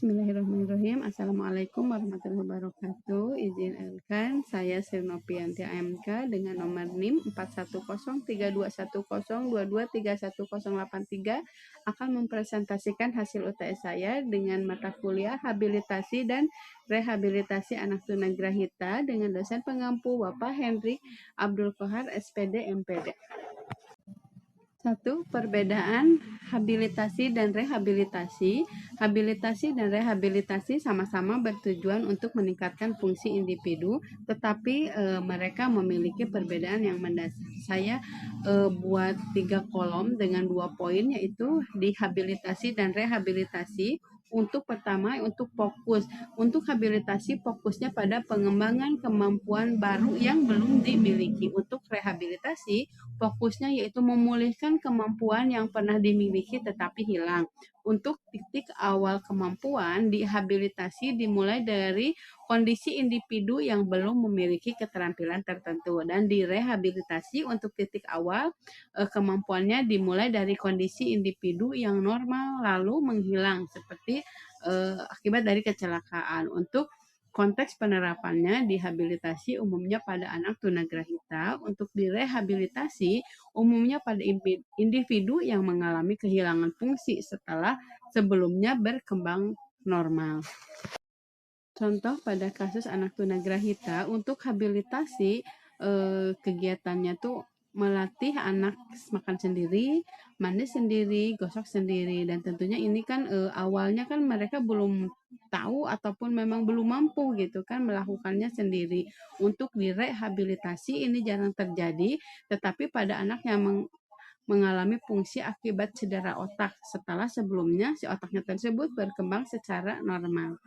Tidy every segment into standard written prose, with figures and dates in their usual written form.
Bismillahirrahmanirrahim. Assalamualaikum warahmatullahi wabarakatuh. Izinkan saya Sirnopianti AMK dengan nomor NIM 41032102231083 akan mempresentasikan hasil UTS saya dengan mata kuliah habilitasi dan rehabilitasi anak tunagrahita dengan dosen pengampu Bapak Hendrik Abdul Qahar SPD MPD. 1. Perbedaan habilitasi dan rehabilitasi. Habilitasi dan rehabilitasi sama-sama bertujuan untuk meningkatkan fungsi individu, tetapi mereka memiliki perbedaan yang mendasar. Saya buat 3 kolom dengan 2 poin, yaitu di habilitasi dan rehabilitasi. Untuk pertama, untuk fokus. Untuk habilitasi, fokusnya pada pengembangan kemampuan baru yang belum dimiliki. Untuk rehabilitasi, fokusnya yaitu memulihkan kemampuan yang pernah dimiliki tetapi hilang. Untuk titik awal kemampuan, dihabilitasi dimulai dari kondisi individu yang belum memiliki keterampilan tertentu, dan direhabilitasi untuk titik awal kemampuannya dimulai dari kondisi individu yang normal lalu menghilang seperti akibat dari kecelakaan. Untuk konteks penerapannya, dihabilitasi umumnya pada anak tunagrahita. Untuk direhabilitasi umumnya pada individu yang mengalami kehilangan fungsi setelah sebelumnya berkembang normal. Contoh pada kasus anak tunagrahita, untuk habilitasi kegiatannya tuh melatih anak makan sendiri, mandi sendiri, gosok sendiri, dan tentunya ini kan awalnya kan mereka belum tahu ataupun memang belum mampu gitu kan melakukannya sendiri. Untuk direhabilitasi ini jarang terjadi, tetapi pada anak yang mengalami fungsi akibat cedera otak setelah sebelumnya si otaknya tersebut berkembang secara normal.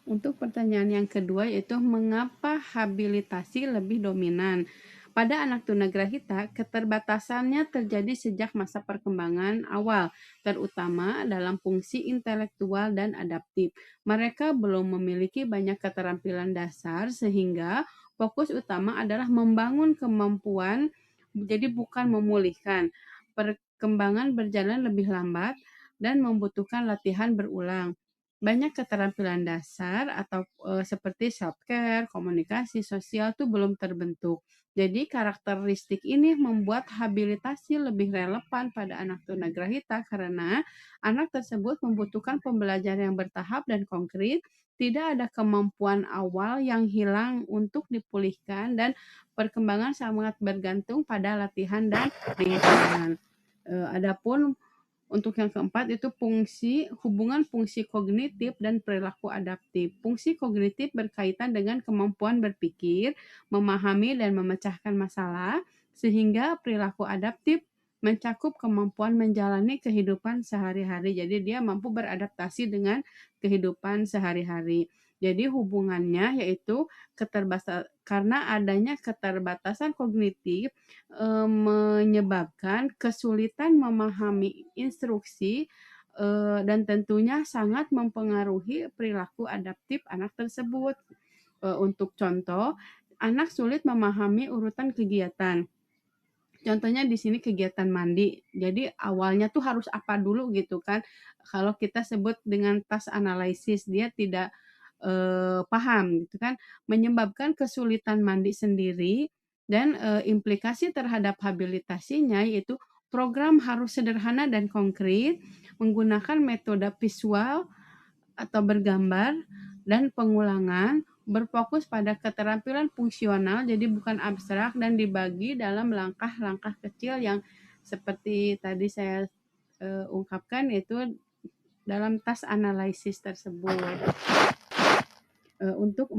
Untuk pertanyaan yang kedua, yaitu mengapa habilitasi lebih dominan? Pada anak tunagrahita, keterbatasannya terjadi sejak masa perkembangan awal, terutama dalam fungsi intelektual dan adaptif. Mereka belum memiliki banyak keterampilan dasar, sehingga fokus utama adalah membangun kemampuan, jadi bukan memulihkan. Perkembangan berjalan lebih lambat dan membutuhkan latihan berulang. Banyak keterampilan dasar atau seperti self-care, komunikasi sosial itu belum terbentuk. Jadi karakteristik ini membuat habilitasi lebih relevan pada anak tunagrahita karena anak tersebut membutuhkan pembelajaran yang bertahap dan konkret, tidak ada kemampuan awal yang hilang untuk dipulihkan, dan perkembangan sangat bergantung pada latihan dan lingkungan. Adapun untuk yang keempat itu hubungan fungsi kognitif dan perilaku adaptif. Fungsi kognitif berkaitan dengan kemampuan berpikir, memahami dan memecahkan masalah, sehingga perilaku adaptif mencakup kemampuan menjalani kehidupan sehari-hari. Jadi dia mampu beradaptasi dengan kehidupan sehari-hari. Jadi hubungannya yaitu karena adanya keterbatasan kognitif menyebabkan kesulitan memahami instruksi dan tentunya sangat mempengaruhi perilaku adaptif anak tersebut. Untuk contoh, anak sulit memahami urutan kegiatan. Contohnya di sini kegiatan mandi. Jadi awalnya tuh harus apa dulu gitu kan. Kalau kita sebut dengan task analysis, dia tidak paham gitu kan, menyebabkan kesulitan mandi sendiri, dan implikasi terhadap habilitasinya yaitu program harus sederhana dan konkret, menggunakan metode visual atau bergambar dan pengulangan, berfokus pada keterampilan fungsional, jadi bukan abstrak, dan dibagi dalam langkah-langkah kecil yang seperti tadi saya ungkapkan, yaitu dalam task analysis tersebut. Untuk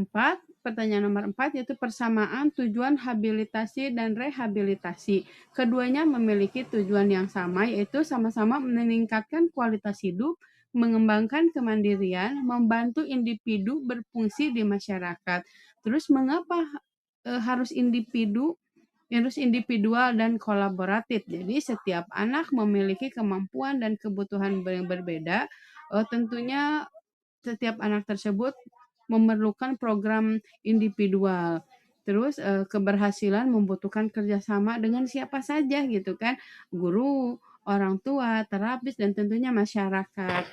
pertanyaan nomor 4 yaitu persamaan tujuan habilitasi dan rehabilitasi. Keduanya memiliki tujuan yang sama, yaitu sama-sama meningkatkan kualitas hidup, mengembangkan kemandirian, membantu individu berfungsi di masyarakat. Terus mengapa harus individual dan kolaboratif? Jadi setiap anak memiliki kemampuan dan kebutuhan yang berbeda. Tentunya setiap anak tersebut memerlukan program individual. Terus keberhasilan membutuhkan kerjasama dengan siapa saja gitu kan, guru, orang tua, terapis, dan tentunya masyarakat.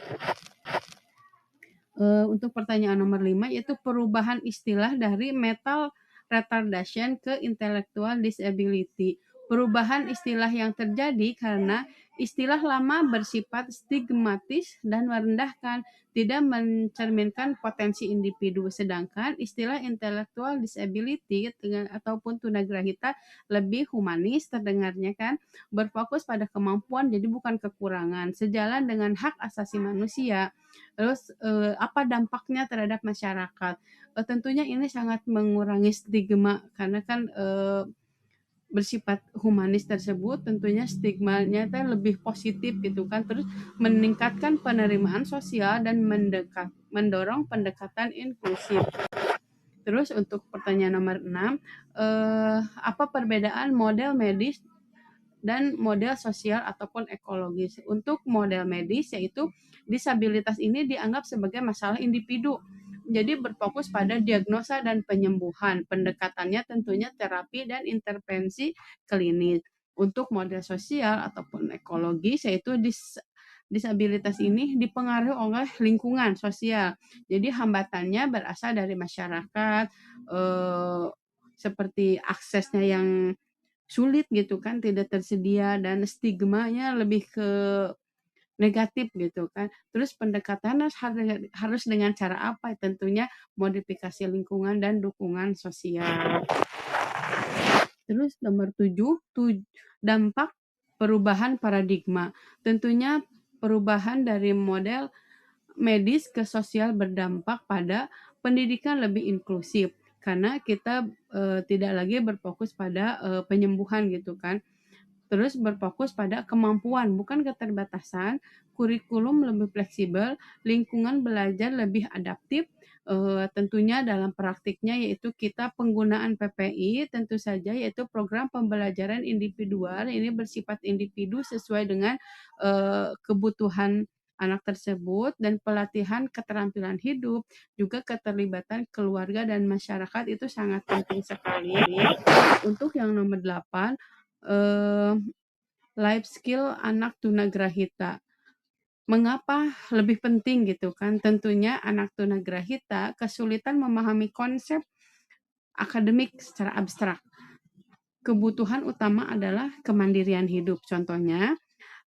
Untuk pertanyaan nomor 5 yaitu perubahan istilah dari mental retardation ke intellectual disability. Perubahan istilah yang terjadi karena istilah lama bersifat stigmatis dan merendahkan, tidak mencerminkan potensi individu. Sedangkan istilah intellectual disability ataupun tunagrahita lebih humanis terdengarnya kan, berfokus pada kemampuan jadi bukan kekurangan, sejalan dengan hak asasi manusia. Terus apa dampaknya terhadap masyarakat? Tentunya ini sangat mengurangi stigma karena kan bersifat humanis tersebut tentunya stigmanya itu lebih positif gitu kan, terus meningkatkan penerimaan sosial dan mendorong pendekatan inklusif. Terus untuk pertanyaan nomor 6, apa perbedaan model medis dan model sosial ataupun ekologis? Untuk model medis yaitu disabilitas ini dianggap sebagai masalah individu. Jadi berfokus pada diagnosa dan penyembuhan. Pendekatannya tentunya terapi dan intervensi klinis. Untuk model sosial ataupun ekologis yaitu disabilitas ini dipengaruhi oleh lingkungan sosial. Jadi hambatannya berasal dari masyarakat, seperti aksesnya yang sulit gitu kan, tidak tersedia dan stigmanya lebih ke negatif gitu kan. Terus pendekatannya harus dengan cara apa? Tentunya modifikasi lingkungan dan dukungan sosial. Terus nomor 7, dampak perubahan paradigma. Tentunya perubahan dari model medis ke sosial berdampak pada pendidikan lebih inklusif karena kita tidak lagi berfokus pada penyembuhan gitu kan. Terus berfokus pada kemampuan, bukan keterbatasan, kurikulum lebih fleksibel, lingkungan belajar lebih adaptif, tentunya dalam praktiknya yaitu kita penggunaan PPI tentu saja yaitu program pembelajaran individual, ini bersifat individu sesuai dengan kebutuhan anak tersebut dan pelatihan keterampilan hidup, juga keterlibatan keluarga dan masyarakat itu sangat penting sekali. Untuk yang nomor 8, life skill anak tunagrahita. Mengapa lebih penting gitu kan? Tentunya anak tunagrahita kesulitan memahami konsep akademik secara abstrak. Kebutuhan utama adalah kemandirian hidup. Contohnya,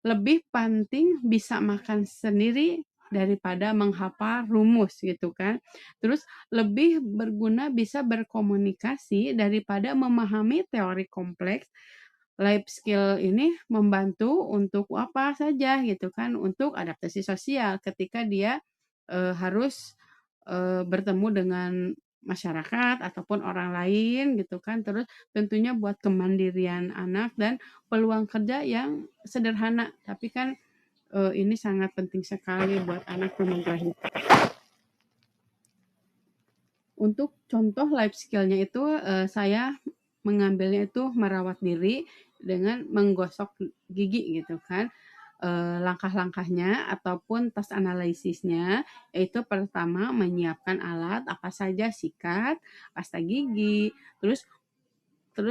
lebih penting bisa makan sendiri daripada menghafal rumus gitu kan. Terus lebih berguna bisa berkomunikasi daripada memahami teori kompleks. Life skill ini membantu untuk apa saja gitu kan, untuk adaptasi sosial ketika dia harus bertemu dengan masyarakat ataupun orang lain gitu kan. Terus tentunya buat kemandirian anak dan peluang kerja yang sederhana, tapi kan ini sangat penting sekali buat anak tunagrahita. Untuk contoh life skill-nya itu saya mengambilnya itu merawat diri dengan menggosok gigi gitu kan. Langkah-langkahnya ataupun tes analisisnya yaitu pertama menyiapkan alat apa saja, sikat, pasta gigi, terus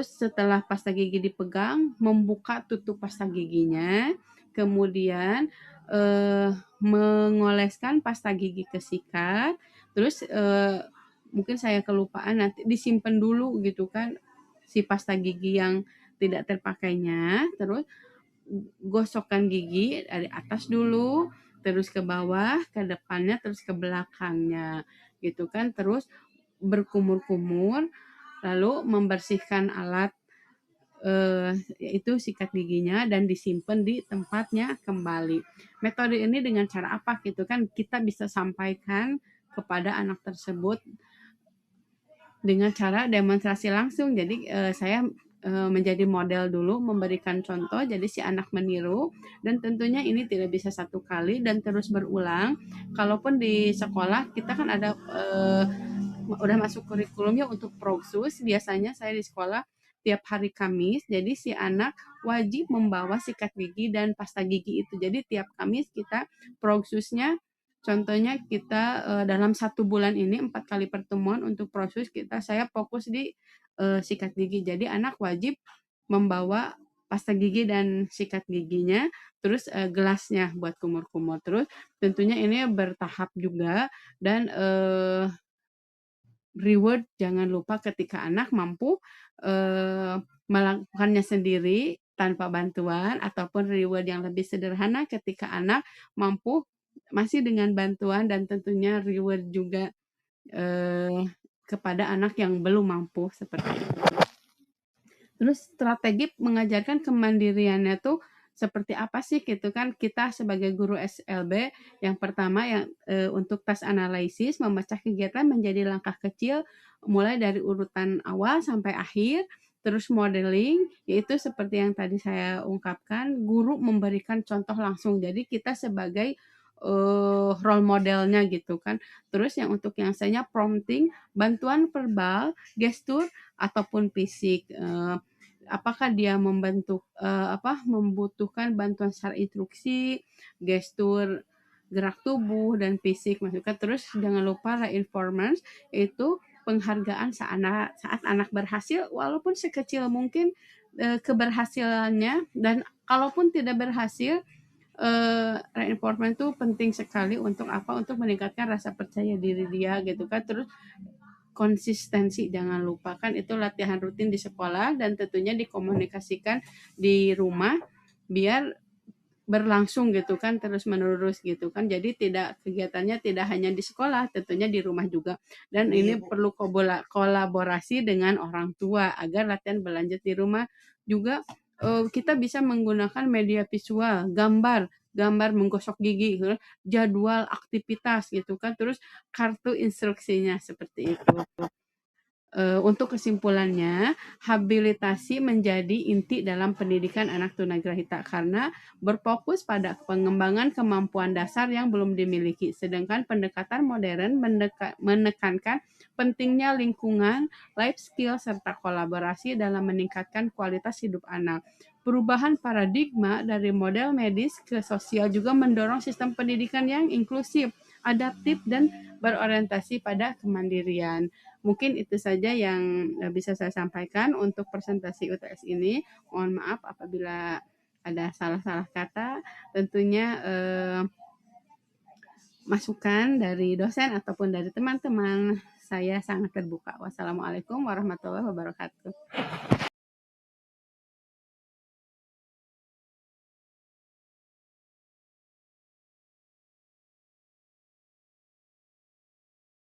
setelah pasta gigi dipegang, membuka tutup pasta giginya, kemudian mengoleskan pasta gigi ke sikat, terus mungkin saya kelupaan nanti disimpan dulu gitu kan si pasta gigi yang tidak terpakainya, terus gosokkan gigi dari atas dulu, terus ke bawah, ke depannya, terus ke belakangnya gitu kan, terus berkumur-kumur, lalu membersihkan alat yaitu sikat giginya dan disimpan di tempatnya kembali. Metode ini dengan cara apa gitu kan kita bisa sampaikan kepada anak tersebut dengan cara demonstrasi langsung. Jadi saya menjadi model dulu, memberikan contoh, jadi si anak meniru, dan tentunya ini tidak bisa satu kali dan terus berulang. Kalaupun di sekolah kita kan ada udah masuk kurikulumnya untuk proksus, biasanya saya di sekolah tiap hari Kamis, jadi si anak wajib membawa sikat gigi dan pasta gigi itu. Jadi tiap Kamis kita proksusnya, contohnya kita dalam 1 bulan ini 4 kali pertemuan untuk proksus kita, saya fokus di sikat gigi. Jadi anak wajib membawa pasta gigi dan sikat giginya, terus gelasnya buat kumur-kumur. Terus tentunya ini bertahap juga dan reward jangan lupa ketika anak mampu melakukannya sendiri tanpa bantuan, ataupun reward yang lebih sederhana ketika anak mampu masih dengan bantuan, dan tentunya reward juga kepada anak yang belum mampu seperti itu. Terus strategi mengajarkan kemandiriannya tuh seperti apa sih gitu kan, kita sebagai guru SLB yang pertama yang untuk task analisis memecah kegiatan menjadi langkah kecil mulai dari urutan awal sampai akhir. Terus modeling, yaitu seperti yang tadi saya ungkapkan, guru memberikan contoh langsung, jadi kita sebagai role modelnya gitu kan. Terus yang untuk yang saya prompting, bantuan verbal, gestur ataupun fisik. Apakah dia membutuhkan bantuan secara instruksi, gestur, gerak tubuh dan fisik maksudnya. Terus jangan lupa reinforcement, itu penghargaan saat anak berhasil, walaupun sekecil mungkin keberhasilannya, dan kalaupun tidak berhasil, reinforcement itu penting sekali untuk apa? Untuk meningkatkan rasa percaya diri dia gitu kan. Terus konsistensi jangan lupakan, itu latihan rutin di sekolah dan tentunya dikomunikasikan di rumah biar berlangsung gitu kan, terus menerus gitu kan. Jadi tidak, kegiatannya tidak hanya di sekolah, tentunya di rumah juga. Dan ini perlu kolaborasi dengan orang tua agar latihan berlanjut di rumah juga. Kita bisa menggunakan media visual, gambar menggosok gigi, jadwal aktivitas gitu kan, terus kartu instruksinya seperti itu. Untuk kesimpulannya, habilitasi menjadi inti dalam pendidikan anak tunagrahita karena berfokus pada pengembangan kemampuan dasar yang belum dimiliki, sedangkan pendekatan modern menekankan pentingnya lingkungan, life skill, serta kolaborasi dalam meningkatkan kualitas hidup anak. Perubahan paradigma dari model medis ke sosial juga mendorong sistem pendidikan yang inklusif, adaptif, dan berorientasi pada kemandirian. Mungkin itu saja yang bisa saya sampaikan untuk presentasi UTS ini. Mohon maaf apabila ada salah-salah kata. Tentunya masukan dari dosen ataupun dari teman-teman saya sangat terbuka. Wassalamualaikum warahmatullahi wabarakatuh.